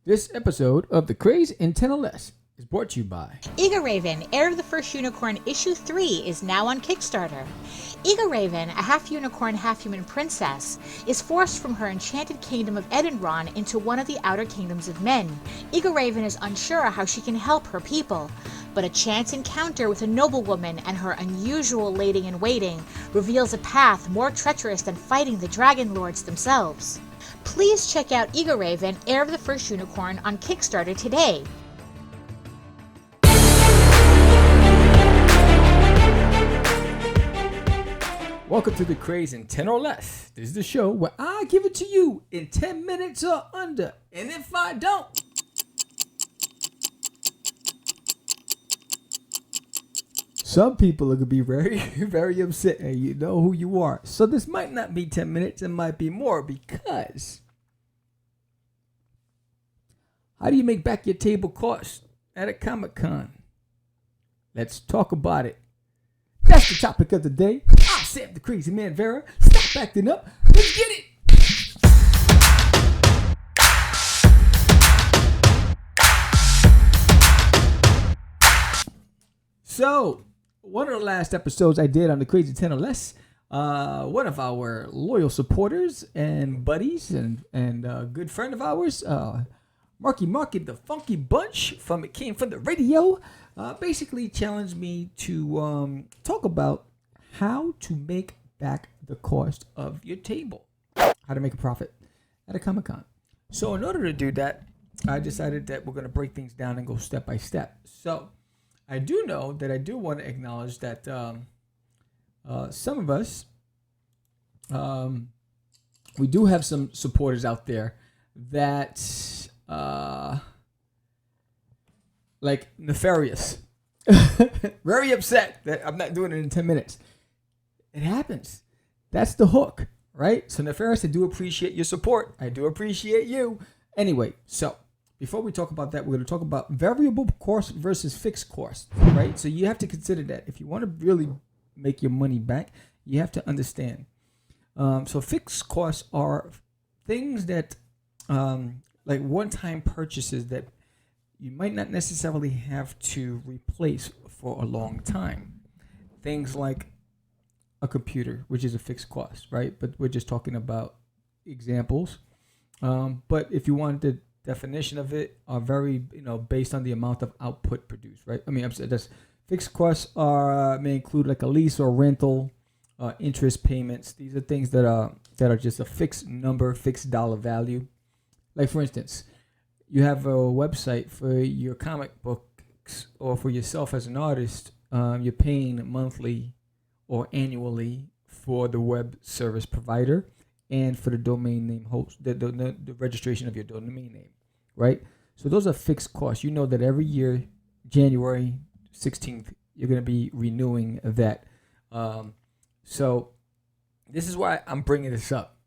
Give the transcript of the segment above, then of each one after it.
This episode of the Craze in 10 or Less is brought to you by Eager Raven, Heir of the First Unicorn, Issue 3 is now on Kickstarter. Eager Raven, a half-unicorn, half-human princess, is forced from her enchanted kingdom of Edenron into one of the outer kingdoms of men. Eager Raven is unsure how she can help her people, but a chance encounter with a noblewoman and her unusual lady-in-waiting reveals a path more treacherous than fighting the Dragon Lords themselves. Please check out Eager Raven, Heir of the First Unicorn on Kickstarter today. Welcome to the Craze in 10 or Less. This is the show where I give it to you in 10 minutes or under. And if I don't, some people are going to be very, very upset, and you know who you are. So this might not be 10 minutes. It might be more, because how do you make back your table cost at a Comic-Con? Let's talk about it. That's the topic of the day. I'm Sam the Crazy Man Vera. Stop acting up. Let's get it. So, one of the last episodes I did on the Crazy 10 or Less, one of our loyal supporters and buddies and a good friend of ours, Marky the Funky Bunch from It Came From the Radio, basically challenged me to talk about how to make back the cost of your table, how to make a profit at a Comic-Con. So in order to do that, I decided that we're going to break things down and go step by step. So I do know that I do want to acknowledge that some of us, we do have some supporters out there that like nefarious, very upset that I'm not doing it in 10 minutes. It happens. That's the hook, right? So nefarious, I do appreciate your support. I do appreciate you. Anyway, so before we talk about that, we're going to talk about variable cost versus fixed cost, right? So you have to consider that. If you want to really make your money back, you have to understand. So fixed costs are things that, like one-time purchases that you might not necessarily have to replace for a long time. Things like a computer, which is a fixed cost, right? But we're just talking about examples. But if you want the definition of it, are very, based on the amount of output produced, right? I mean, that's fixed costs may include like a lease or rental, interest payments. These are things that are just a fixed number, fixed dollar value. Like for instance, you have a website for your comic books or for yourself as an artist. You're paying monthly or annually for the web service provider and for the domain name host, the registration of your domain name, right? So those are fixed costs. You know that every year, January 16th, you're going to be renewing that. So this is why I'm bringing this up.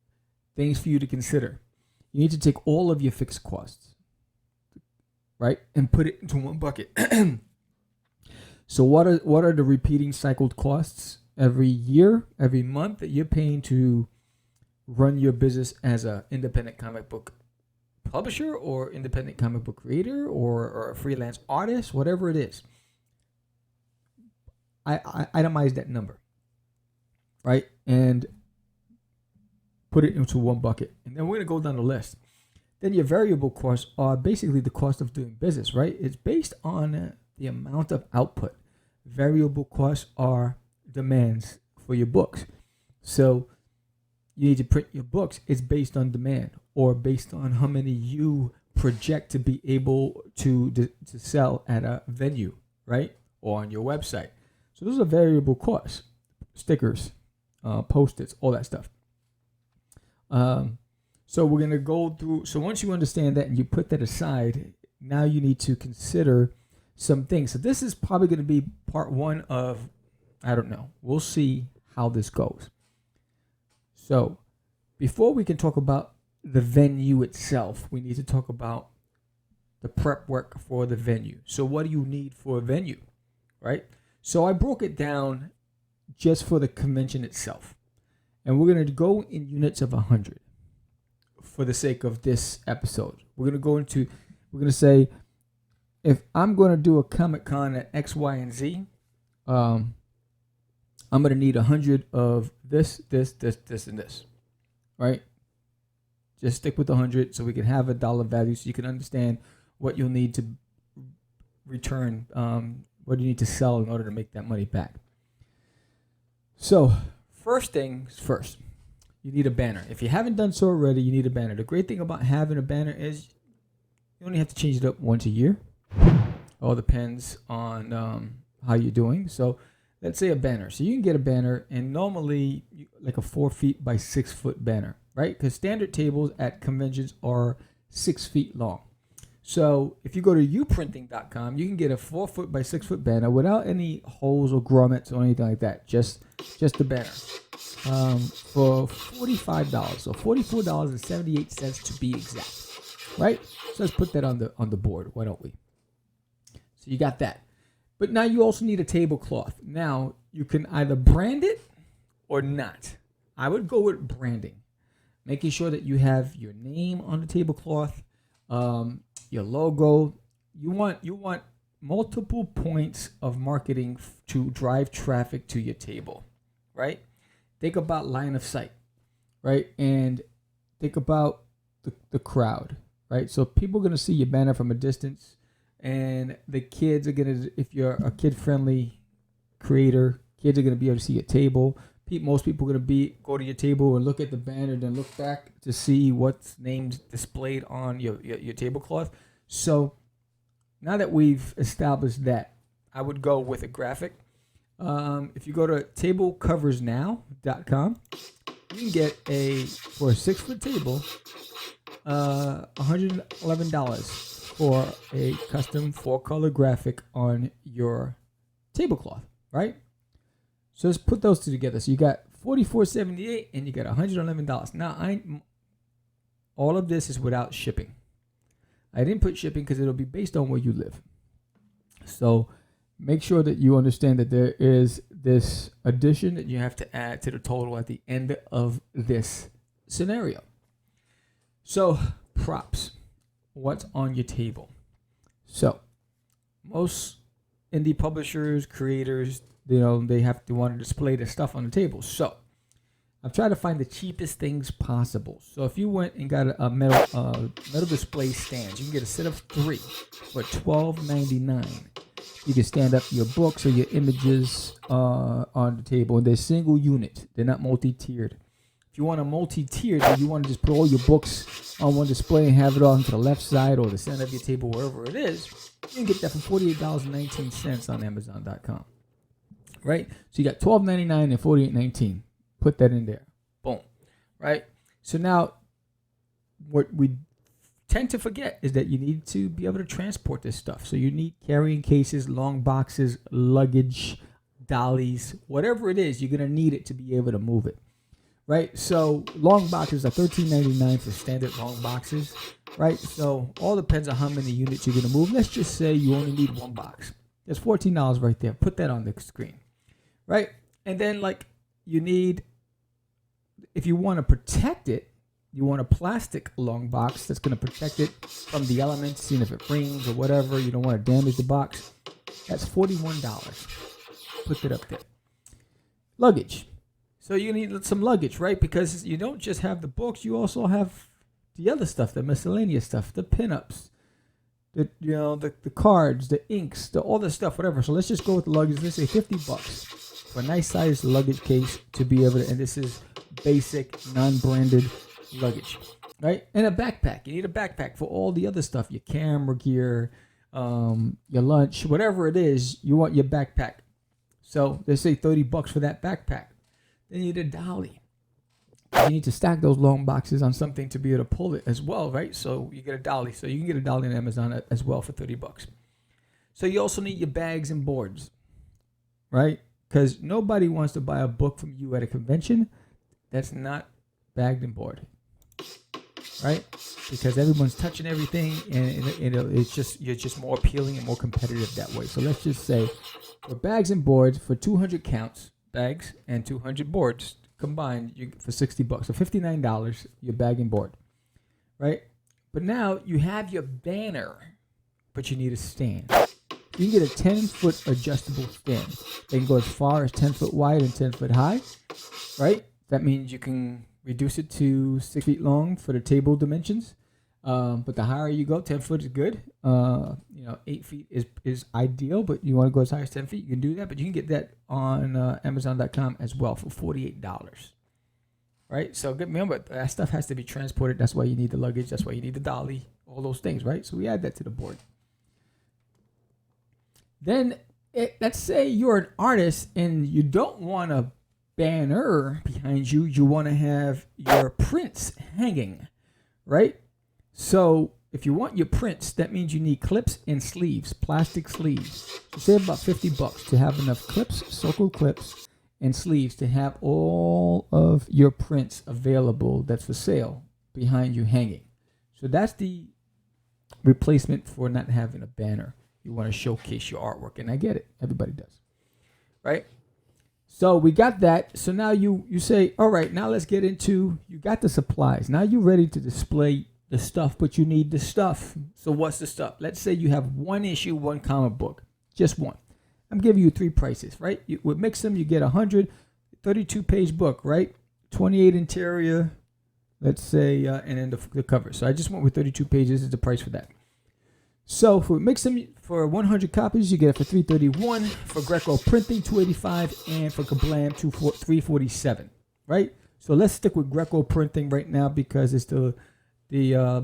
Things for you to consider. You need to take all of your fixed costs, right, and put it into one bucket. So what are the repeating cycled costs every year, every month that you're paying to run your business as an independent comic book publisher or independent comic book creator or a freelance artist, whatever it is? I itemize that number, right, and put it into one bucket. And then we're going to go down the list. Then your variable costs are basically the cost of doing business, right? It's based on the amount of output. Variable costs are demands for your books. So you need to print your books. It's based on demand or based on how many you project to be able to sell at a venue, right? Or on your website. So those are variable costs. Stickers, Post-its, all that stuff. So we're going to go through. So once you understand that and you put that aside, now you need to consider some things. So this is probably going to be part one of, I don't know. We'll see how this goes. So before we can talk about the venue itself, we need to talk about the prep work for the venue. So what do you need for a venue, right? So I broke it down just for the convention itself. And we're going to go in units of 100 for the sake of this episode. we're gonna say, if I'm gonna do a Comic Con at X, Y, and Z, I'm gonna need 100 of this, and this, right? Just stick with 100 so we can have a dollar value, so you can understand what you'll need to return, what you need to sell in order to make that money back. So first things first, you need a banner. If you haven't done so already, you need a banner. The great thing about having a banner is you only have to change it up once a year. All depends on how you're doing. So let's say a banner. So you can get a banner, and normally like a 4 feet by 6 foot banner, right? Because standard tables at conventions are 6 feet long. So if you go to uprinting.com, you can get a 4 foot by 6 foot banner without any holes or grommets or anything like that. Just the banner. For $45, so $44.78 to be exact, right? So let's put that on the board. Why don't we? So you got that, but now you also need a tablecloth. Now you can either brand it or not. I would go with branding, making sure that you have your name on the tablecloth, your logo. You want multiple points of marketing to drive traffic to your table, right? Think about line of sight, right? And think about the crowd, right? So people are going to see your banner from a distance, and the kids are going to, if you're a kid-friendly creator, kids are going to be able to see your table. Most people are going to go to your table and look at the banner, then look back to see what's named displayed on your tablecloth. So now that we've established that, I would go with a graphic. If you go to tablecoversnow.com, you can get for a 6 foot table, $111 for a custom 4-color graphic on your tablecloth, right? So let's put those two together. So you got $44.78 and you got $111. Now all of this is without shipping. I didn't put shipping because it'll be based on where you live. So make sure that you understand that there is this addition that you have to add to the total at the end of this scenario. So props, what's on your table? So most indie publishers, creators, they have to want to display their stuff on the table. So I've tried to find the cheapest things possible. So if you went and got a metal display stand, you can get a set of 3 for $12.99. You can stand up your books or your images on the table, and they're single unit. They're not multi-tiered. If you want a multi-tiered, then you want to just put all your books on one display and have it on to the left side or the center of your table, wherever it is. You can get that for $48.19 on Amazon.com. Right? So you got $12.99 and $48.19. Put that in there. Boom. Right? So now, what we tend to forget is that you need to be able to transport this stuff. So you need carrying cases, long boxes, luggage, dollies, whatever it is, you're going to need it to be able to move it. Right? So long boxes are $13.99 for standard long boxes. Right? So all depends on how many units you're going to move. Let's just say you only need 1 box. There's $14 right there. Put that on the screen. Right? And then you need, if you want to protect it, you want a plastic long box that's going to protect it from the elements, seeing if it rings or whatever. You don't want to damage the box. That's $41. Put that up there. Luggage. So you need some luggage, right? Because you don't just have the books, you also have the other stuff, the miscellaneous stuff, the pinups, the cards, the inks, all the stuff, whatever. So let's just go with the luggage. Let's say $50 for a nice sized luggage case to be able to, and this is basic, non-branded luggage, right? And a backpack. You need a backpack for all the other stuff, your camera gear, your lunch, whatever it is, you want your backpack. So let's say $30 for that backpack. Then you need a dolly. You need to stack those long boxes on something to be able to pull it as well, right? So you get a dolly. So you can get a dolly on Amazon as well for $30. So you also need your bags and boards, right? Because nobody wants to buy a book from you at a convention that's not bagged and boarded, right? Because everyone's touching everything, and you're just more appealing and more competitive that way. So let's just say for bags and boards, for 200 counts, bags and 200 boards combined, for $60, so $59, your bag and board, right? But now you have your banner, but you need a stand. You can get a 10-foot adjustable stand. They can go as far as 10 foot wide and 10 foot high, right? That means you can reduce it to 6 feet long for the table dimensions. But the higher you go, 10 foot is good. 8 feet is ideal, but you want to go as high as 10 feet, you can do that. But you can get that on Amazon.com as well for $48. Right? So remember, that stuff has to be transported. That's why you need the luggage. That's why you need the dolly. All those things, right? So we add that to the board. Then, let's say you're an artist and you don't want a banner behind you. You want to have your prints hanging, right? So if you want your prints, that means you need clips and sleeves, plastic sleeves. So save about $50 to have enough clips, circle clips, and sleeves to have all of your prints available that's for sale behind you hanging. So that's the replacement for not having a banner. You want to showcase your artwork, and I get it. Everybody does, right? So we got that. So now you say, all right, now let's get into, you got the supplies. Now you're ready to display the stuff, but you need the stuff. So what's the stuff? Let's say you have one issue, one comic book, just one. I'm giving you 3 prices, right? With Mix'em, you get a 132-page book, right? 28 interior, let's say, and then the cover. So I just went with 32 pages is the price for that. So for Mix'em, for 100 copies, you get it for $331. For Greco printing, $285, and for Kablam, $347, right? So let's stick with Greco printing right now because it's the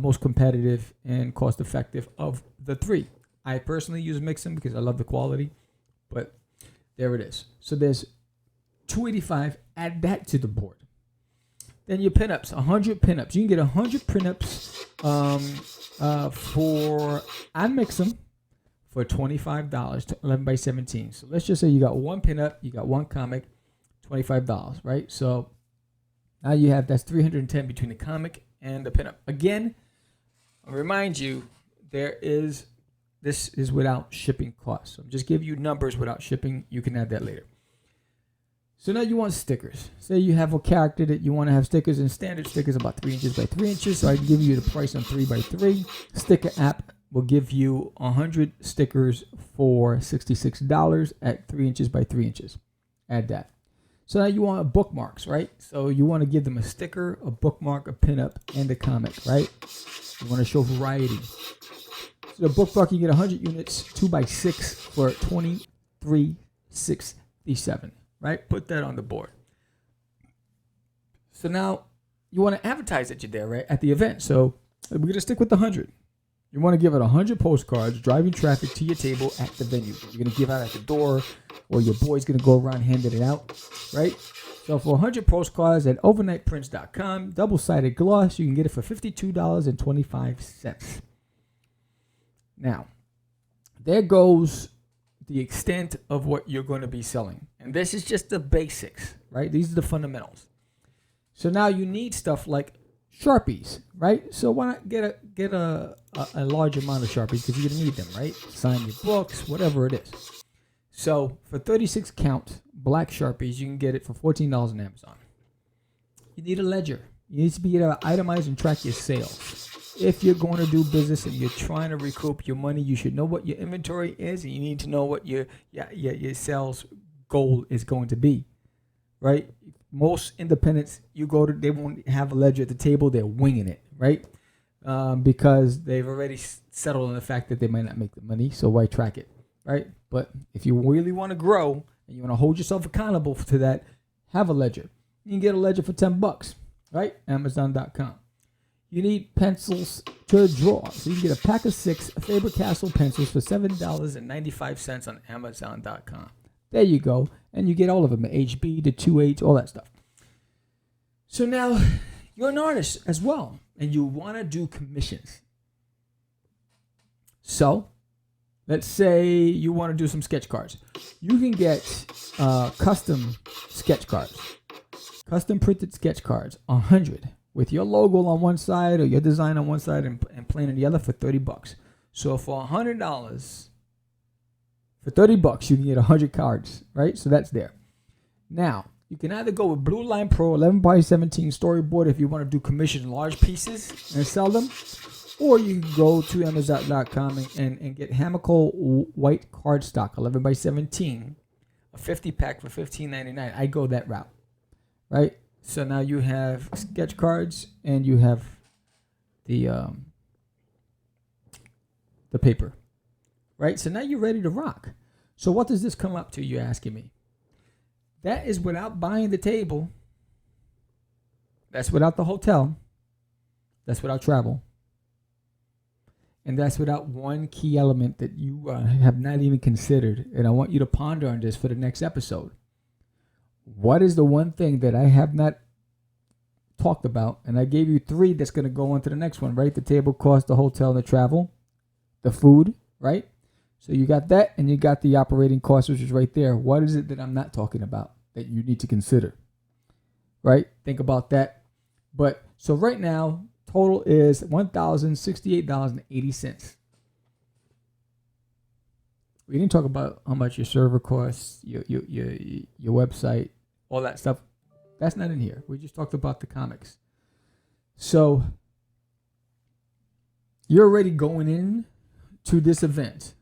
most competitive and cost-effective of the 3. I personally use Mix'em because I love the quality, but there it is. So there's $285. Add that to the board. Then your pinups, 100 pinups. You can get 100 pinups for on Mix'em for $25 to 11 by 17. So let's just say you got one pinup, you got one comic, $25, right? So now you have, that's $310 between the comic and the pinup. Again, I'll remind you, this is without shipping costs. So I'm just giving you numbers without shipping. You can add that later. So now you want stickers. Say you have a character that you want to have stickers, and standard stickers about 3 inches by 3 inches. So I can give you the price on 3 by 3. Sticker app will give you 100 stickers for $66 at 3 inches by 3 inches. Add that. So now you want bookmarks, right? So you want to give them a sticker, a bookmark, a pinup, and a comic, right? You want to show variety. So the bookmark, you get 100 units, 2 by 6 for $23.67. Right? Put that on the board. So now you want to advertise that you're there, right? At the event. So we're going to stick with the 100. You want to give out 100 postcards, driving traffic to your table at the venue. You're going to give out at the door, or your boy's going to go around handing it out, right? So for 100 postcards at overnightprints.com, double-sided gloss, you can get it for $52.25. Now, there goes the extent of what you're going to be selling. And this is just the basics, right? These are the fundamentals. So now you need stuff like Sharpies, right? So why not get a large amount of Sharpies, because you're going to need them, right? Sign your books, whatever it is. So for 36 count black Sharpies, you can get it for $14 on Amazon. You need a ledger. You need to be able to itemize and track your sales. If you're going to do business and you're trying to recoup your money, you should know what your inventory is, and you need to know what your sales goal is going to be, right? Most independents, they won't have a ledger at the table. They're winging it, right? Because they've already settled on the fact that they might not make the money, so why track it, right? But if you really want to grow and you want to hold yourself accountable to that, have a ledger. You can get a ledger for $10, right? Amazon.com. You need pencils to draw. So you can get a pack of 6 Faber-Castell pencils for $7.95 on Amazon.com. There you go. And you get all of them, the HB, the 2H, all that stuff. So now you're an artist as well, and you want to do commissions. So let's say you want to do some sketch cards. You can get custom sketch cards, custom printed sketch cards, 100. With your logo on one side or your design on one side and plain on the other for $30. So for $100, for $30, you can get 100 cards, right? So that's there. Now, you can either go with Blue Line Pro 11 by 17 storyboard if you want to do commission large pieces and sell them, Or you can go to Amazon.com and get Hamaco white cardstock, 11 by 17, a 50 pack for $15.99. I go that route, right? So now you have sketch cards and you have the paper, right? So now you're ready to rock. So what does this come up to, you're asking me? That is without buying the table. That's without the hotel. That's without travel. And that's without one key element that you have not even considered. And I want you to ponder on this for the next episode. What is the one thing that I have not talked about? And I gave you 3 that's going to go on to the next one, right? The table cost, the hotel, and the travel, the food, right? So you got that, and you got the operating cost, which is right there. What is it that I'm not talking about that you need to consider, right? Think about that. But so right now, total is $1,068.80. We didn't talk about how much your server costs, your website, all that stuff. That's not in here. We just talked about the comics. So you're already going in to this event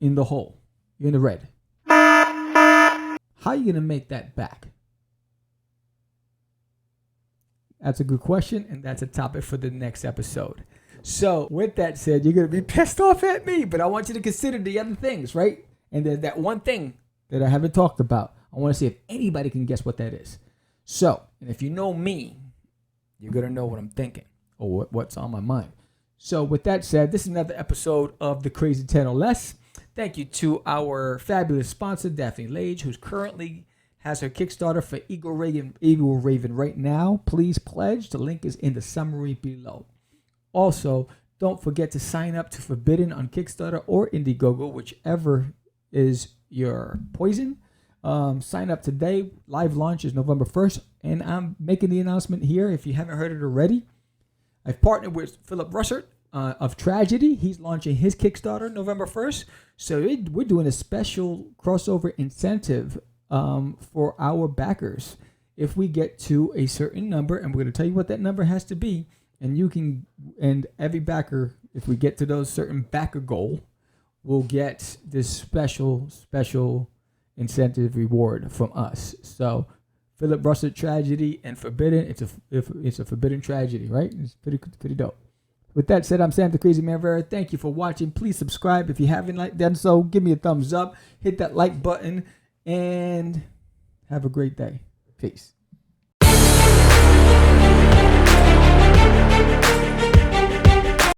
in the hole. You're in the red. How are you going to make that back? That's a good question, and that's a topic for the next episode. So with that said, you're going to be pissed off at me, but I want you to consider the other things, right? And there's that one thing that I haven't talked about. I want to see if anybody can guess what that is. So, and if you know me, you're going to know what I'm thinking or what's on my mind. So with that said, this is another episode of the Crazy 10 or Less. Thank you to our fabulous sponsor, Daphne Lage, who's currently has her Kickstarter for Eagle Raven right now. Please pledge. The link is in the summary below. Also, don't forget to sign up to Forbidden on Kickstarter or Indiegogo, whichever is your poison. Sign up today. Live launch is November 1st, and I'm making the announcement here if you haven't heard it already. I've partnered with Philip Russert of Tragedy. He's launching his Kickstarter November 1st. So we're doing a special crossover incentive for our backers if we get to a certain number, and we're going to tell you what that number has to be, and every backer, if we get to those certain backer goal, will get this special incentive reward from us. So Philip Russert Tragedy and Forbidden, it's a Forbidden Tragedy, right? It's pretty dope. With that said, I'm Sam the Crazy Man Vera. Thank you for watching. Please subscribe if you haven't done so. Give me a thumbs up, hit that like button, and have a great day. Peace.